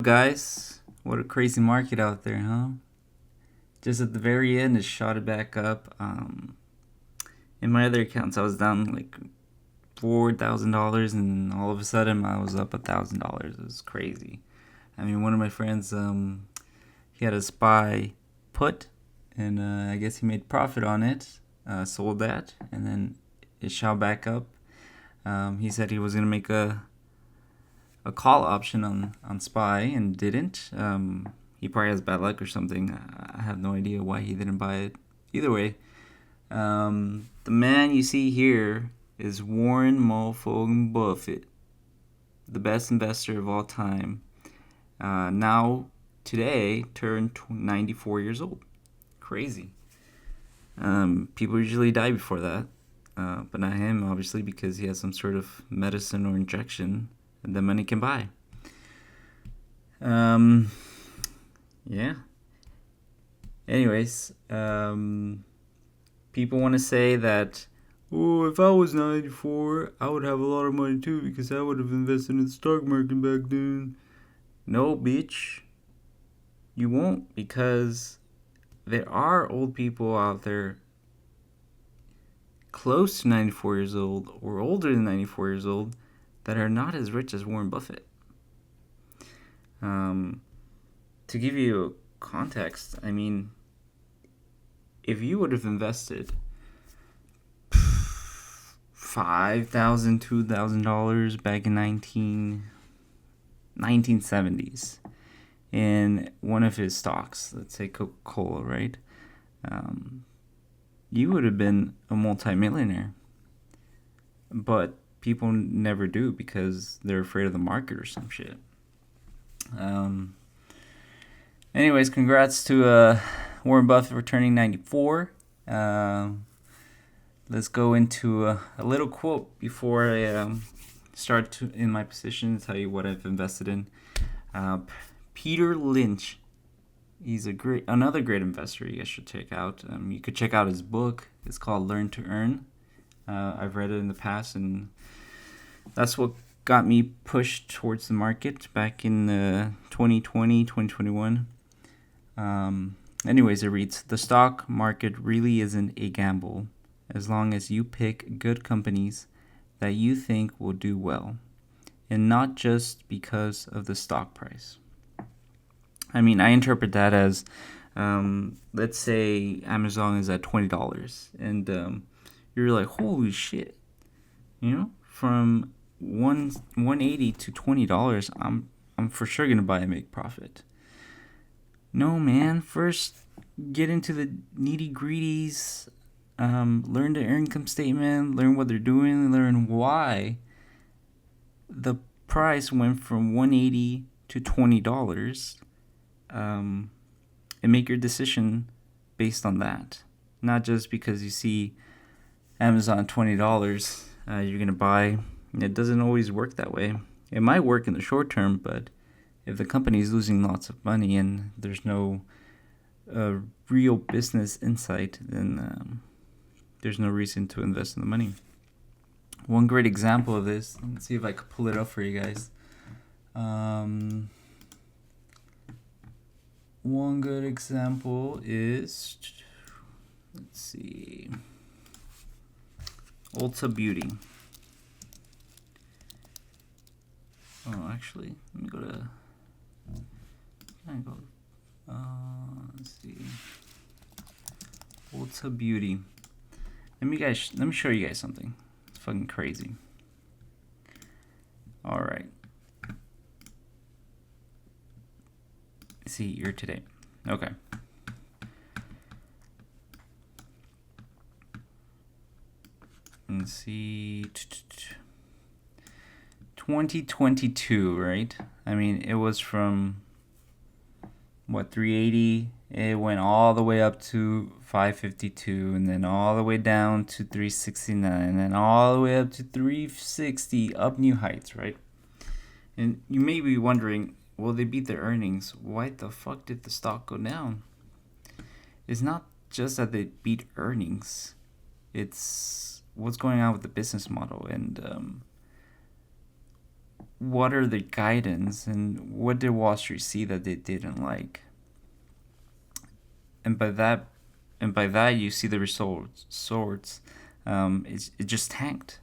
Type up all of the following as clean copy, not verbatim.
Guys, what a crazy market out there, huh? Just at the very end, it shot it back up. In my other accounts, I was down like $4,000, and all of a sudden, I was up $1,000. It was crazy. I mean, one of my friends, he had a SPY put, and I guess he made profit on it. Sold that, and then it shot back up. He said he was gonna make a call option on SPY and didn't. He probably has bad luck or something. I have no idea why he didn't buy it. Either way, the man you see here is Warren motherfucking Buffett, the best investor of all time. Now, today, turned 94 years old. Crazy. People usually die before that, but not him, obviously, because he has some sort of medicine or injection that money can buy. Yeah. Anyways, people want to say that, oh, if I was 94, I would have a lot of money too because I would have invested in the stock market back then. No, bitch. You won't, because there are old people out there close to 94 years old or older than 94 years old that are not as rich as Warren Buffett. To give you context, I mean, if you would have invested $5,000, $2,000 back in 1970s in one of his stocks, let's say Coca-Cola, right? You would have been a multimillionaire. But people never do because they're afraid of the market or some shit. Anyways, congrats to Warren Buffett for turning 94. Let's go into a little quote before I start in my position to tell you what I've invested in. Peter Lynch. He's another great investor you guys should check out. You could check out his book. It's called Learn to Earn. I've read it in the past, and that's what got me pushed towards the market back in 2020, 2021. Anyways, it reads, the stock market really isn't a gamble as long as you pick good companies that you think will do well, and not just because of the stock price. I mean, I interpret that as, let's say Amazon is at $20, and you're like, holy shit, from 180 to $20, I'm for sure gonna buy and make profit. No, man. First, get into the nitty gritties. Learn their income statement. Learn what they're doing. Learn why the price went from 180 to $20. And make your decision based on that, not just because you see Amazon $20, you're gonna buy. It doesn't always work that way. It might work in the short term, but if the company is losing lots of money and there's no real business insight, then there's no reason to invest in the money. One great example of this, let's see if I could pull it up for you guys. One good example is, let's see, Ulta Beauty. Oh, actually, let me go to. Let's see. Ulta Beauty. Let me show you guys something. It's fucking crazy. All right. See, year to date. Okay. Let's see. 2022, right? I mean, it was from 380. It went all the way up to 552, and then all the way down to 369, and then all the way up to 360, up new heights, right? And you may be wondering, well, they beat their earnings. Why the fuck did the stock go down? It's not just that they beat earnings. It's what's going on with the business model. And what are the guidance and what did Wall Street see that they didn't like? And by that you see the results. It just tanked.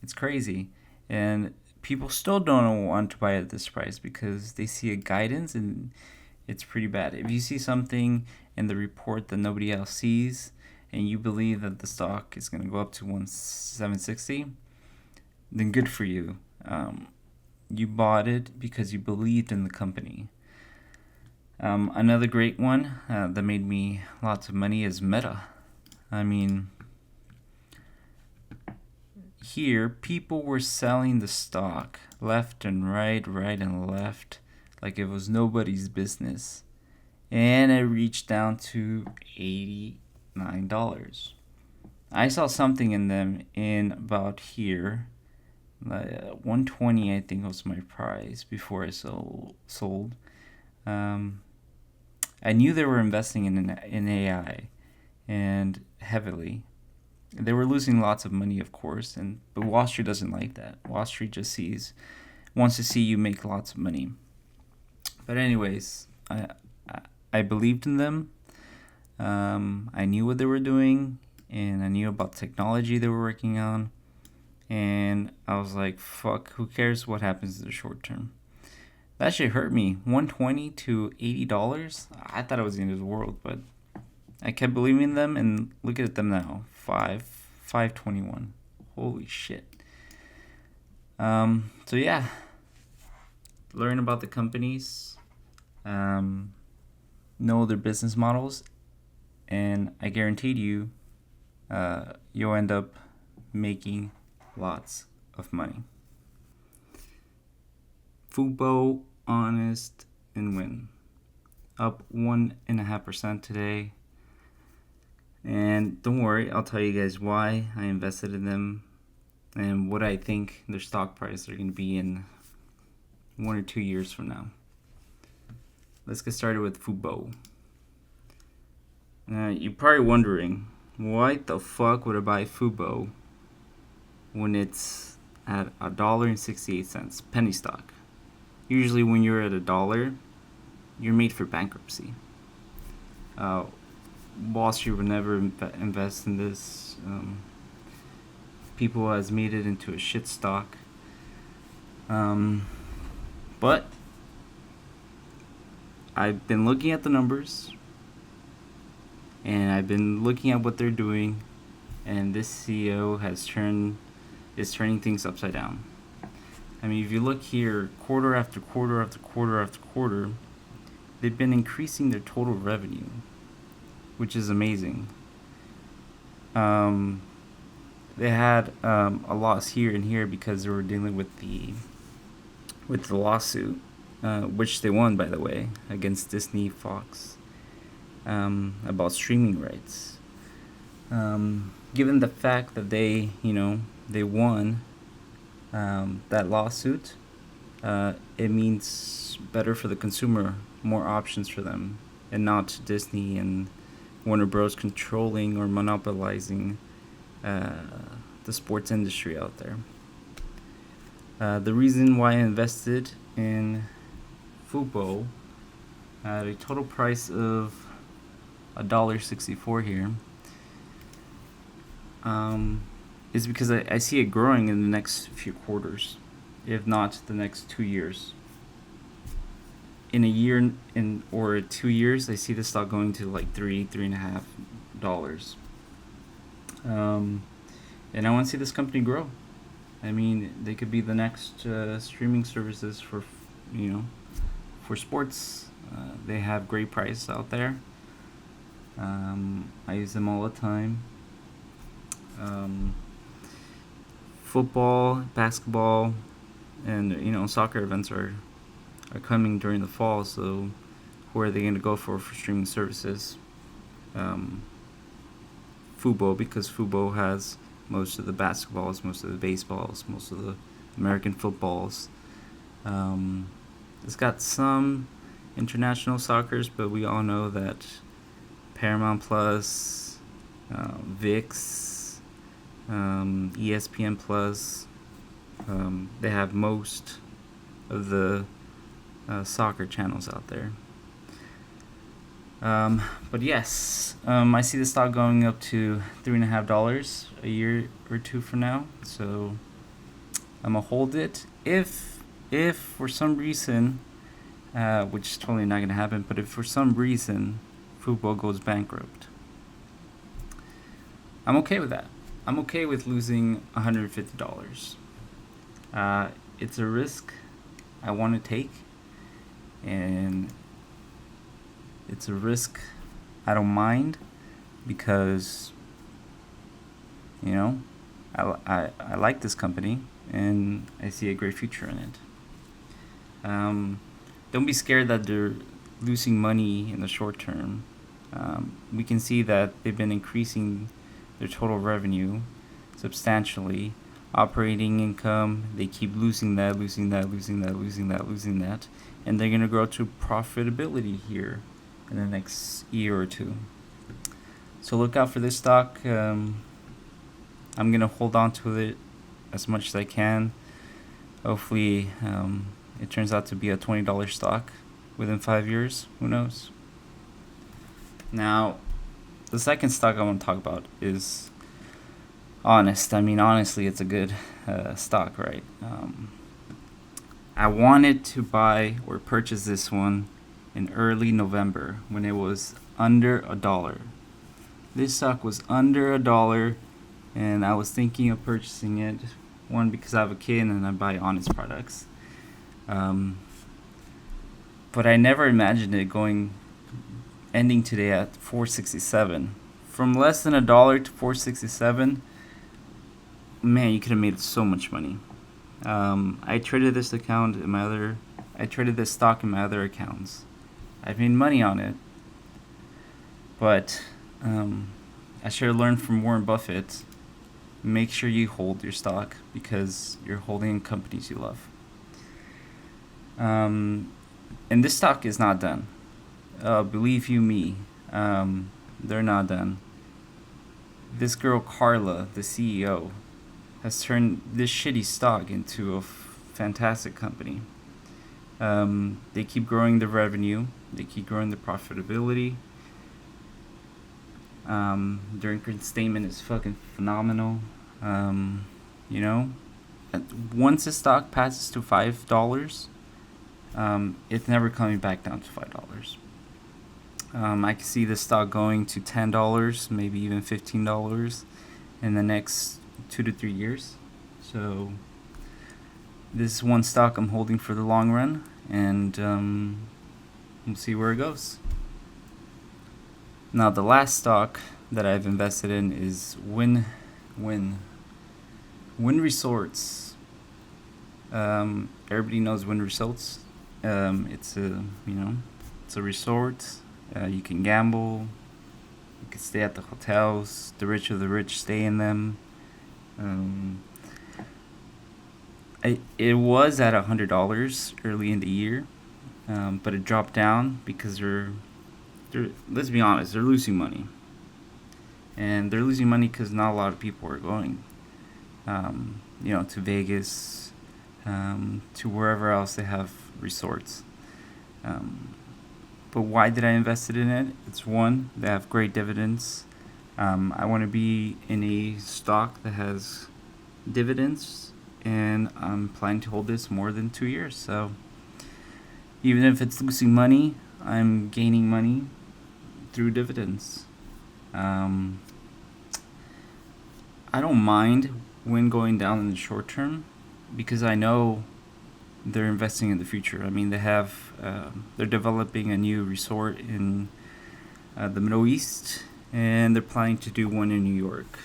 It's crazy, and people still don't want to buy at this price because they see a guidance and it's pretty bad. If you see something in the report that nobody else sees, and you believe that the stock is going to go up to 760, then good for you. You bought it because you believed in the company. Another great one that made me lots of money is Meta. I mean, here people were selling the stock left and right and left like it was nobody's business. And it reached down to $89. I saw something in them in about here. 120 I think was my price before I sold. I knew they were investing in AI and heavily. They were losing lots of money, of course, but Wall Street doesn't like that. Wall Street just wants to see you make lots of money. But anyways, I believed in them. I knew what they were doing, and I knew about technology they were working on. And I was like, fuck, who cares what happens in the short term? That shit hurt me. $120 to $80. I thought it was the end of the world, but I kept believing in them, and look at them now. $5.21. Holy shit. So yeah, learn about the companies, know their business models, and I guaranteed you, you'll end up making lots of money. Fubo, Honest, and Win. Up 1.5% today. And don't worry, I'll tell you guys why I invested in them and what I think their stock price are going to be in 1 or 2 years from now. Let's get started with Fubo. You're probably wondering, why the fuck would I buy Fubo when it's at $1.68, penny stock? Usually when you're at $1, you're made for bankruptcy. Wall Street would never invest in this. People has made it into a shit stock. But I've been looking at the numbers, and I've been looking at what they're doing, and this CEO is turning things upside down. I mean, if you look here, quarter after quarter after quarter after quarter, they've been increasing their total revenue, which is amazing. They had a loss here and here because they were dealing with the lawsuit, which they won, by the way, against Disney, Fox, about streaming rights. Given the fact that they won that lawsuit, it means better for the consumer, more options for them, and not Disney and Warner Bros. Controlling or monopolizing the sports industry out there. The reason why I invested in Fubo at a total price of $1.64 here is because I see it growing in the next few quarters, if not the next 2 years. In a year or 2 years, I see the stock going to like $3.5. And I want to see this company grow. I mean, they could be the next streaming services for sports. They have great prices out there. I use them all the time. Football, basketball, and soccer events are coming during the fall. So, who are they going to go for streaming services? Fubo, because Fubo has most of the basketballs, most of the baseballs, most of the American footballs. It's got some international soccers, but we all know that Paramount Plus, VIX, ESPN Plus, they have most of the soccer channels out there. But yes, I see the stock going up to $3.50 a year or two from now. So I'm gonna hold it. If for some reason, which is totally not gonna happen, but if for some reason football goes bankrupt, I'm okay with that. I'm okay with losing $150. It's a risk I want to take, and it's a risk I don't mind because, you know, I like this company and I see a great future in it. Don't be scared that they're losing money in the short term. We can see that they've been increasing their total revenue substantially. Operating income, they keep losing that, and they're gonna grow to profitability here in the next year or two. So look out for this stock. I'm gonna hold on to it as much as I can. Hopefully, it turns out to be a $20 stock within 5 years. Who knows? Now, the second stock I want to talk about is Honest. I mean, honestly, it's a good stock, right? I wanted to buy or purchase this one in early November when it was under $1. This stock was under $1, and I was thinking of purchasing it. One, because I have a kid and I buy Honest products. But I never imagined it ending today at $4.67. From less than $1 to $4.67. Man, you could have made so much money. I traded this stock in my other accounts. I've made money on it, but I should have learned from Warren Buffett. Make sure you hold your stock because you're holding companies you love. And this stock is not done. Believe you me, they're not done. This girl Carla, the CEO, has turned this shitty stock into a fantastic company. They keep growing the revenue. They keep growing the profitability. Their income statement is fucking phenomenal. Once the stock passes to $5, it's never coming back down to $5. I can see the stock going to $10, maybe even $15 in the next 2 to 3 years. So this is one stock I'm holding for the long run, and we'll see where it goes. Now, the last stock that I've invested in is Wynn Resorts. Everybody knows Wynn Resorts. It's a resort. You can gamble. You can stay at the hotels. The rich of the rich stay in them. It was at $100 early in the year, but it dropped down because they're let's be honest, they're losing money, and they're losing money because not a lot of people are going, to Vegas, to wherever else they have resorts. But why did I invest in it? It's one, they have great dividends. I want to be in a stock that has dividends, and I'm planning to hold this more than 2 years. So even if it's losing money, I'm gaining money through dividends. I don't mind when going down in the short term because I know they're investing in the future. I mean, they're developing a new resort in the Middle East, and they're planning to do one in New York.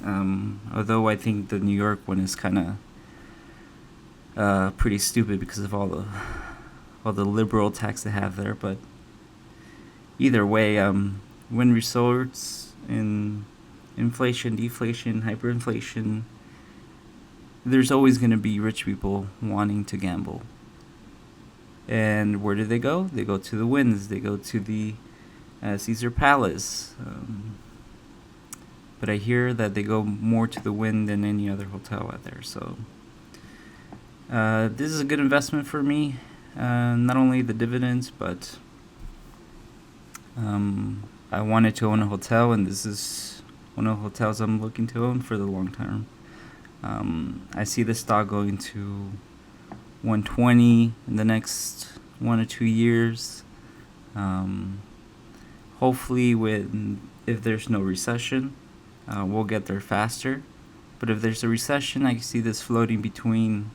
Although I think the New York one is kind of pretty stupid because of all the liberal tax they have there. But either way, Wynn Resorts in inflation, deflation, hyperinflation, there's always going to be rich people wanting to gamble. And where do they go? They go to the Wynn's. They go to the Caesar Palace. But I hear that they go more to the Wynn than any other hotel out there. So This is a good investment for me. Not only the dividends, but I wanted to own a hotel, and this is one of the hotels I'm looking to own for the long term. I see the stock going to 120 in the next 1 or 2 years. Hopefully, if there's no recession, we'll get there faster. But if there's a recession, I can see this floating between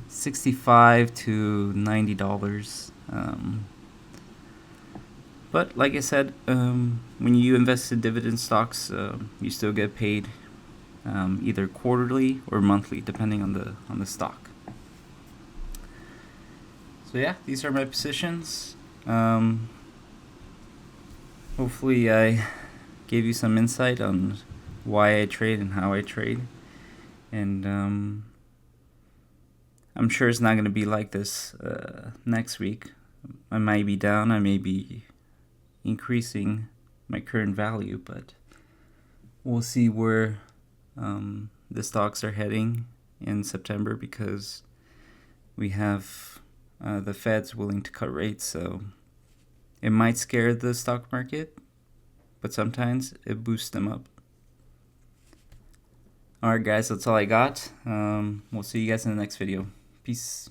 $65 to $90. But like I said, when you invest in dividend stocks, you still get paid either quarterly or monthly, depending on the stock. So yeah, these are my positions. Hopefully, I gave you some insight on why I trade and how I trade, and I'm sure it's not going to be like this next week. I might be down, I may be increasing my current value, but we'll see where the stocks are heading in September, because we have the Fed's willing to cut rates, so it might scare the stock market, but sometimes it boosts them up. Alright guys, that's all I got. We'll see you guys in the next video. Peace.